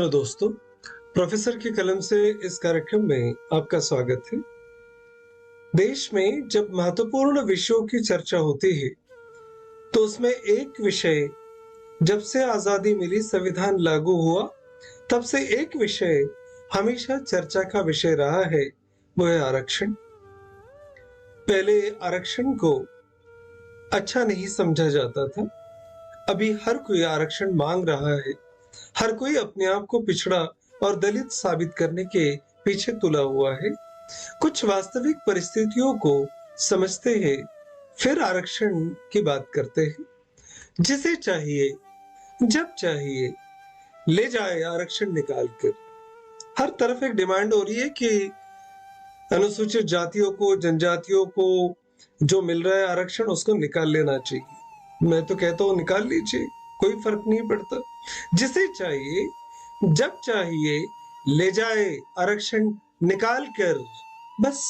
Hello दोस्तों, professor की कलम से इस कार्यक्रम में आपका स्वागत है। देश में जब महत्वपूर्ण विषयों की चर्चा होती है, तो उसमें एक विषय, जब से आजादी मिली संविधान लागू हुआ, तब से एक विषय हमेशा चर्चा का विषय रहा है, वो है आरक्षण। पहले आरक्षण को अच्छा नहीं समझा जाता था। अभी हर कोई आरक्षण मांग रहा है। हर कोई अपने आप को पिछड़ा और दलित साबित करने के पीछे तुला हुआ है। कुछ वास्तविक परिस्थितियों को समझते हैं, फिर आरक्षण की बात करते हैं। जिसे चाहिए, जब चाहिए, ले जाए आरक्षण निकाल कर। हर तरफ एक डिमांड हो रही है कि अनुसूचित जातियों को, जनजातियों को जो मिल रहा है आरक्षण, उसको निकाल लेना चाहिए। मैं तो कहता हूं निकाल लीजिए, कोई फर्क नहीं पड़ता। जिसे चाहिए, जब चाहिए, ले जाए आरक्षण निकाल कर। बस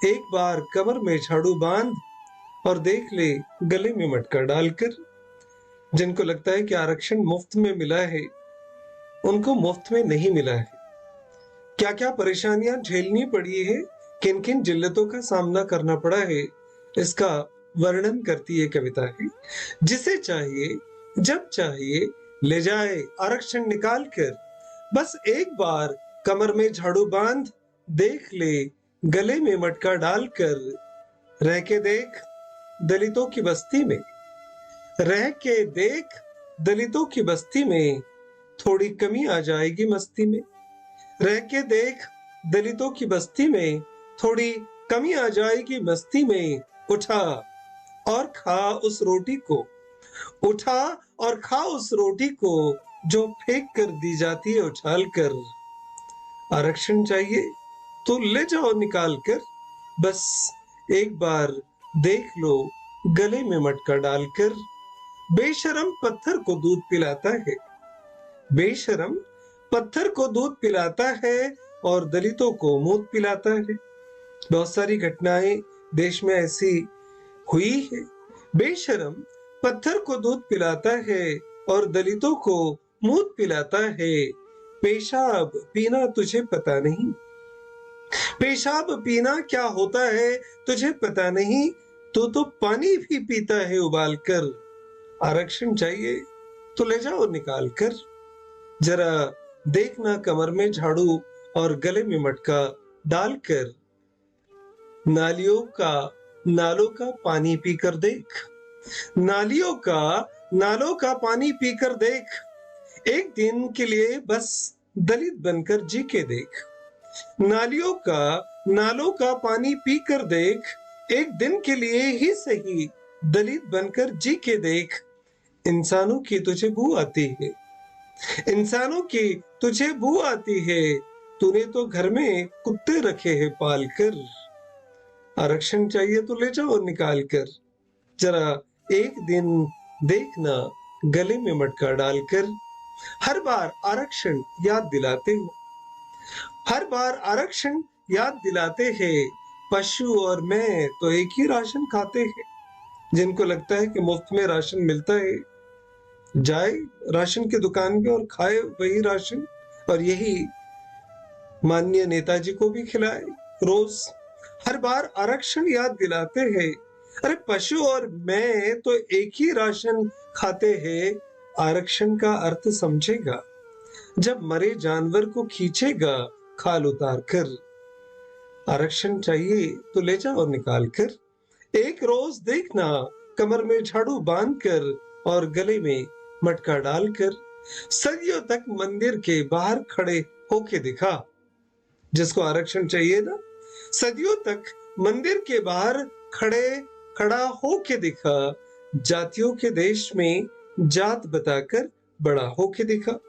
एक बार कमर में झाड़ू बांध और देख ले गले में मटका डालकर। जिनको लगता है कि आरक्षण मुफ्त में मिला है, उनको मुफ्त में नहीं मिला है। क्या क्या परेशानियां झेलनी पड़ी है, किन किन जिल्लतों का सामना करना पड़ा है, इसका वर्णन करती है कविता है। जिसे चाहिए, जब चाहिए, ले जाए आरक्षण निकाल कर। बस एक बार कमर में झाड़ू बांध, देख ले गले में मटका डालकर। रह के देख दलितों की बस्ती में, रह के देख दलितों की बस्ती में, थोड़ी कमी आ जाएगी मस्ती में। रह के देख दलितों की बस्ती में, थोड़ी कमी आ जाएगी मस्ती में। उठा और खा उस रोटी को, उठा और खा उस रोटी को, जो फेंक कर दी जाती है उछाल कर। आरक्षण चाहिए तो ले जाओ निकाल कर। बस एक बार देख लो गले में मटका डालकर। बेशरम पत्थर को दूध पिलाता है, बेशरम पत्थर को दूध पिलाता है और दलितों को मूत पिलाता है। बहुत सारी घटनाएं देश में ऐसी हुई है। बेशरम पत्थर को दूध पिलाता है और दलितों को मूत पिलाता है। पेशाब पीना तुझे पता नहीं, पेशाब पीना क्या होता है तुझे पता नहीं। तो पानी भी पीता है उबाल कर। आरक्षण चाहिए तो ले जाओ निकाल कर। जरा देखना कमर में झाड़ू और गले में मटका डालकर। नालों का पानी पीकर देख, नालों का पानी पीकर देख। एक दिन के लिए बस दलित बनकर जी के देख। नालों का पानी पीकर देख। एक दिन के लिए ही सही दलित बनकर जी के देख। इंसानों की तुझे बू आती है, इंसानों की तुझे बू आती है। तूने तो घर में कुत्ते रखे हैं पाल कर। आरक्षण चाहिए तो ले जाओ निकाल कर। जरा एक दिन देखना गले में मटका डालकर। हर बार आरक्षण याद दिलाते हो, हर बार आरक्षण याद दिलाते हैं। पशु और मैं तो एक ही राशन खाते हैं। जिनको लगता है कि मुफ्त में राशन मिलता है, जाए राशन की दुकान पे और खाए वही राशन, और यही माननीय नेताजी को भी खिलाए रोज। हर बार आरक्षण याद दिलाते हैं। अरे पशु और मैं तो एक ही राशन खाते हैं। आरक्षण का अर्थ समझेगा जब मरे जानवर को खींचेगा खाल उतार कर। आरक्षण चाहिए तो ले जाओ निकाल कर। एक रोज देखना कमर में झाड़ू बांध कर और गले में मटका डालकर। सदियों तक मंदिर के बाहर खड़े होके दिखा। जिसको आरक्षण चाहिए ना, सदियों तक मंदिर के बाहर खड़ा होके दिखा। जातियों के देश में जात बताकर बड़ा होके दिखा।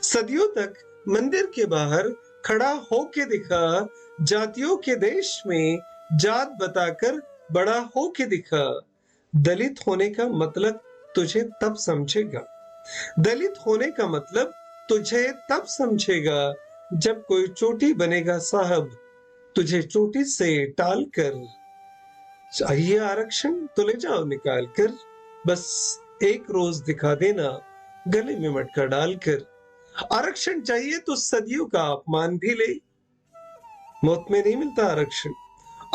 सदियों तक मंदिर के बाहर खड़ा होके दिखा। जातियों के देश में जात बताकर बड़ा होके दिखा। दलित होने का मतलब तुझे तब समझेगा, दलित होने का मतलब तुझे तब समझेगा जब कोई चोटी बनेगा साहब तुझे चोटी से टाल कर। चाहिए आरक्षण तो ले जाओ निकाल कर। बस एक रोज दिखा देना गले में मटका डालकर। आरक्षण चाहिए तो सदियों का अपमान भी ले। मौत में नहीं मिलता आरक्षण।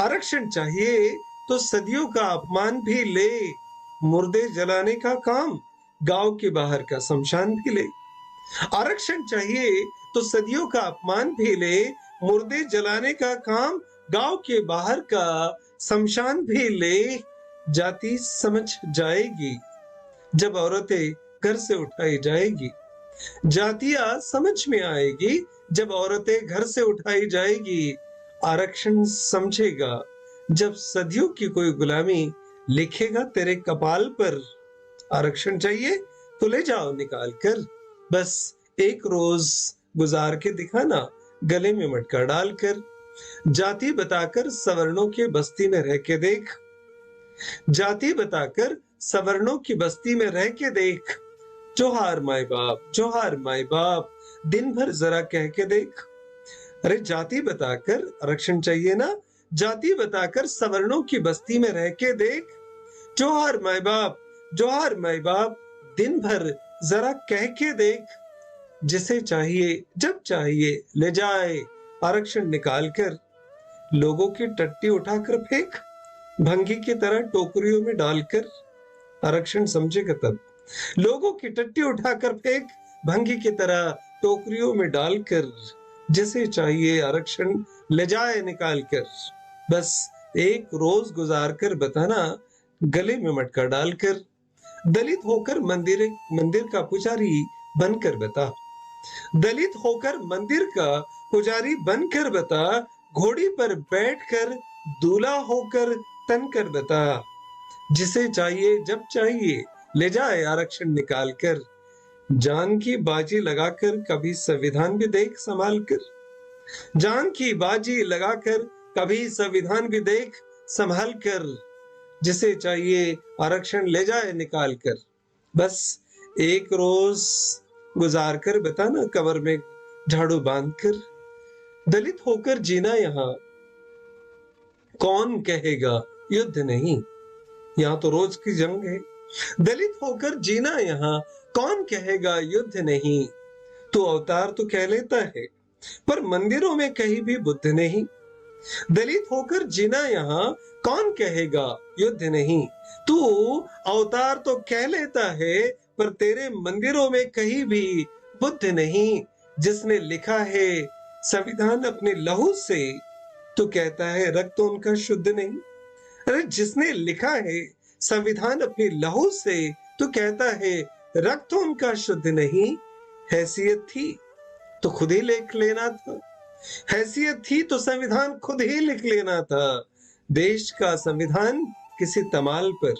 आरक्षण चाहिए तो सदियों का अपमान भी ले, मुर्दे जलाने का काम गांव के बाहर का शमशान भी ले। आरक्षण चाहिए तो सदियों का अपमान भी ले, मुर्दे जलाने का काम गांव के बाहर का शमशान भी ले। जाति समझ जाएगी जब औरतें घर से उठाई जाएगी। जातियां समझ में आएगी जब औरतें घर से उठाई जाएगी। आरक्षण समझेगा जब सदियों की कोई गुलामी लिखेगा तेरे कपाल पर। आरक्षण चाहिए तो ले जाओ निकाल कर, बस एक रोज गुजार के दिखाना गले में मटका डालकर। जाति बताकर सवर्णों की बस्ती में रह के देख। जाति बताकर सवर्णों की बस्ती में रह के देख। जोहार माई बाप, जोहार माई बाप, दिन भर जरा कह के देख। अरे जाति बताकर, आरक्षण चाहिए ना, जाति बताकर सवर्णों की बस्ती में रह के देख। जोहार माई बाप, जोहार माई बाप, दिन भर जरा कह के देख। जिसे चाहिए जब चाहिए ले जाए आरक्षण निकाल कर। लोगों की टट्टी उठाकर फेंक, भंगी की तरह टोकरियों में डालकर। आरक्षण समझेगा तब। लोगों की टट्टी उठाकर फेंक, भंगी की तरह टोकरियों में डालकर। जिसे चाहिए आरक्षण ले जाए निकाल कर, बस एक रोज गुजार कर बताना गले में मटका डालकर। दलित होकर मंदिर मंदिर का पुजारी बनकर बता। दलित होकर मंदिर का पुजारी बनकर बता। घोड़ी पर बैठकर दूल्हा होकर तनकर बता। जिसे चाहिए जब चाहिए ले जाए आरक्षण निकाल कर। जान की बाजी लगाकर कभी संविधान भी देख संभाल कर। जान की बाजी लगाकर कभी संविधान भी देख संभाल कर। जिसे चाहिए आरक्षण ले जाए निकाल कर, बस एक रोज गुजार कर बताना कमर में झाड़ू बांध कर। दलित होकर जीना यहाँ कौन कहेगा युद्ध नहीं, यहाँ तो रोज की जंग है। दलित होकर जीना यहाँ कौन कहेगा युद्ध नहीं। तू अवतार तो कह लेता है पर मंदिरों में कहीं भी बुद्ध नहीं। दलित होकर जीना यहाँ कौन कहेगा युद्ध नहीं। तू अवतार तो कह लेता है पर तेरे मंदिरों में कहीं भी बुद्ध नहीं। जिसने लिखा है संविधान अपने लहू से, तो कहता है रक्त उनका शुद्ध नहीं। अरे जिसने लिखा है संविधान अपने लहू से, तो कहता है रक्त उनका शुद्ध नहीं। हैसियत थी तो खुद ही लिख लेना था। हैसियत थी तो संविधान खुद ही लिख लेना था। देश का संविधान किसी तमाल पर।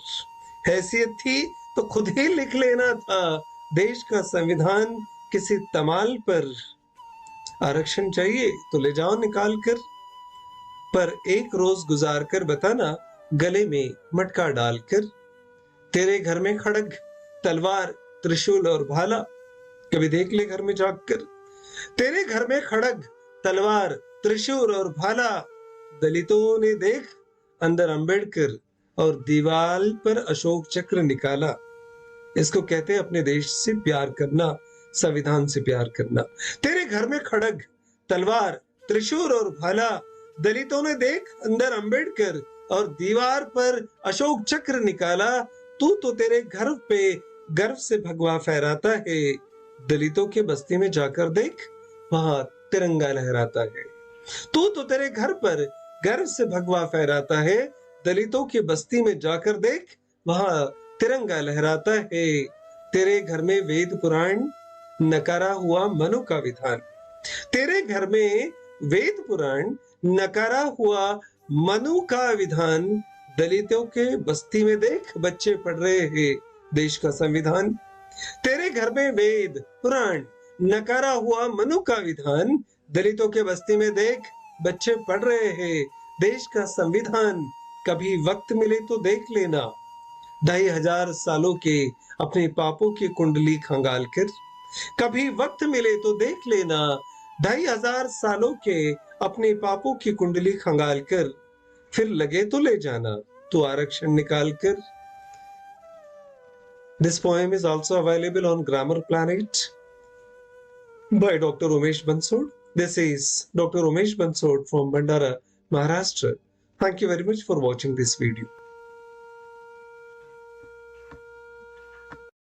हैसियत थी तो खुद ही लिख लेना था। देश का संविधान किसी तमाल पर। आरक्षण चाहिए तो ले जाओ निकाल कर, पर एक रोज गुजार कर बताना गले में मटका डालकर। तेरे घर में खड़ग, तलवार, त्रिशूल और भाला, कभी देख ले घर में जाकर। तेरे घर में खड़ग, तलवार, त्रिशूल और भाला। दलितों ने देख अंदर अंबेडकर और दीवार पर अशोक चक्र निकाला। इसको कहते हैं अपने देश से प्यार करना, संविधान से प्यार करना। तेरे घर में खड़ग, तलवार, त्रिशूल और भाला। दलितों ने देख अंदर अंबेडकर और दीवार पर अशोक चक्र निकाला। तू तो तेरे घर पे गर्व से भगवा फहराता है। दलितों के बस्ती में जाकर देख, वहां तिरंगा लहराता है। तू तो तेरे घर पर गर्व से भगवा फहराता है। दलितों की बस्ती में जाकर देख, वहां तिरंगा लहराता है। तेरे घर में वेद पुराण, नकारा हुआ मनु का विधान। तेरे घर में वेद पुराण, नकारा हुआ मनु का विधान। दलितों के बस्ती में देख बच्चे पढ़ रहे हैं देश का संविधान। तेरे घर में वेद पुराण, नकारा हुआ मनु का विधान। दलितों के बस्ती में देख बच्चे पढ़ रहे हैं देश का संविधान। कभी वक्त मिले तो देख लेना 2500 सालों के अपने पापों की कुंडली खंगाल कर। कभी वक्त मिले तो देख लेना 2500 सालों के अपने पापों की कुंडली खंगाल कर। फिर लगे तो ले जाना तो आरक्षण निकाल कर। This poem is also available on Grammar Planet. by Dr. Umesh Bansod. This is Dr. Umesh Bansod from Bandara, Maharashtra. Thank you very much for watching this video.